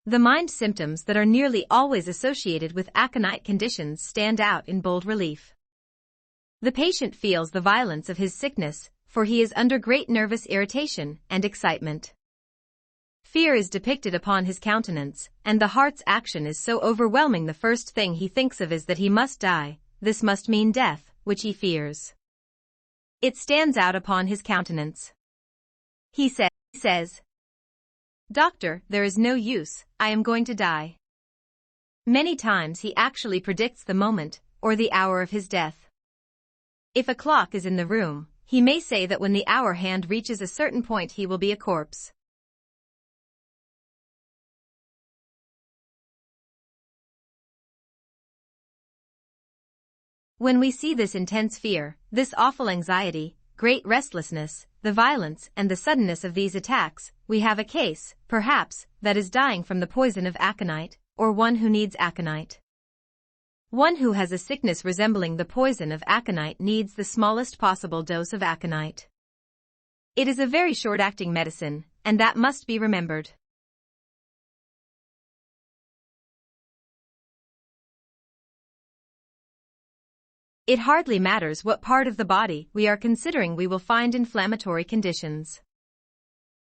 The mind symptoms that are nearly always associated with aconite conditions stand out in bold relief. The patient feels the violence of his sickness, for he is under great nervous irritation and excitement. Fear is depicted upon his countenance, and the heart's action is so overwhelming the first thing he thinks of is that he must die. This must mean death, which he fears. It stands out upon his countenance. He says, "Doctor, there is no use, I am going to die." Many times he actually predicts the moment, or the hour of his death. If a clock is in the room, he may say that when the hour hand reaches a certain point he will be a corpse. When we see this intense fear, this awful anxiety, great restlessness, the violence and the suddenness of these attacks, we have a case, perhaps, that is dying from the poison of aconite, or one who needs aconite. One who has a sickness resembling the poison of aconite needs the smallest possible dose of aconite. It is a very short-acting medicine, and that must be remembered. It hardly matters what part of the body we are considering, we will find inflammatory conditions.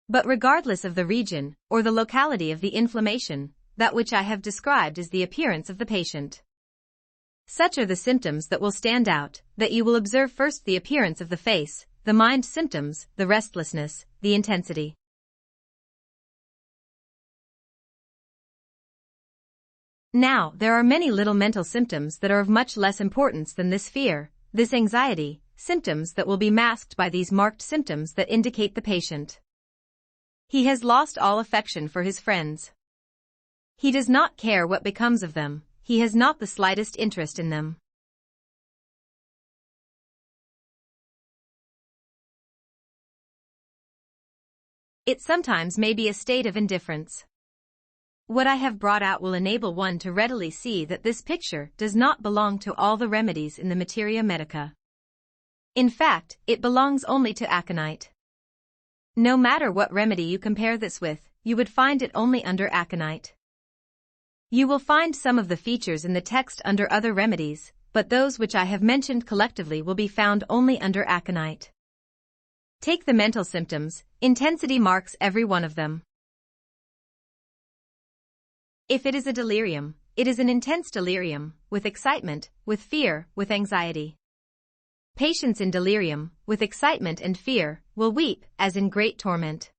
But regardless of the region or the locality of the inflammation, that which I have described is the appearance of the patient. Such are the symptoms that will stand out, that you will observe first the appearance of the face, the mind symptoms, the restlessness, the intensity. Now, there are many little mental symptoms that are of much less importance than this fear, this anxiety, symptoms that will be masked by these marked symptoms that indicate the patient. He has lost all affection for his friends. He does not care what becomes of them. He has not the slightest interest in them. It sometimes may be a state of indifference. What I have brought out will enable one to readily see that this picture does not belong to all the remedies in the materia medica. In fact, it belongs only to aconite. No matter what remedy you compare this with, you would find it only under aconite. You will find some of the features in the text under other remedies, but those which I have mentioned collectively will be found only under aconite. Take the mental symptoms, intensity marks every one of them. If it is a delirium, it is an intense delirium, with excitement, with fear, with anxiety. Patients in delirium, with excitement and fear, will weep, as in great torment.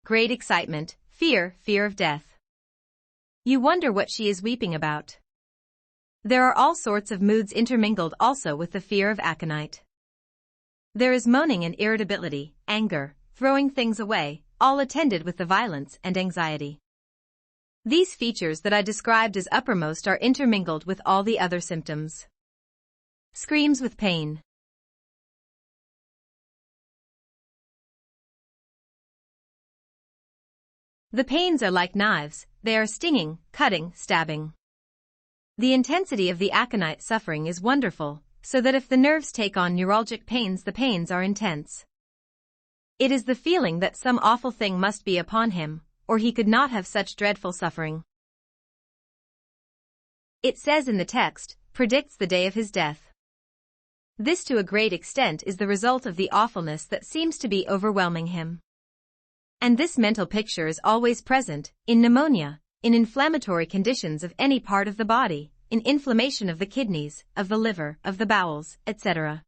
Great excitement, fear of death. You wonder what she is weeping about. There are all sorts of moods intermingled also with the fear of aconite. There is moaning and irritability, anger, throwing things away, all attended with the violence and anxiety. These features that I described as uppermost are intermingled with all the other symptoms. Screams with pain. The pains are like knives, they are stinging, cutting, stabbing. The intensity of the aconite suffering is wonderful, so that if the nerves take on neuralgic pains, the pains are intense. It is the feeling that some awful thing must be upon him, or he could not have such dreadful suffering. It says in the text, predicts the day of his death. This to a great extent is the result of the awfulness that seems to be overwhelming him. And this mental picture is always present, in pneumonia, in inflammatory conditions of any part of the body, in inflammation of the kidneys, of the liver, of the bowels, etc.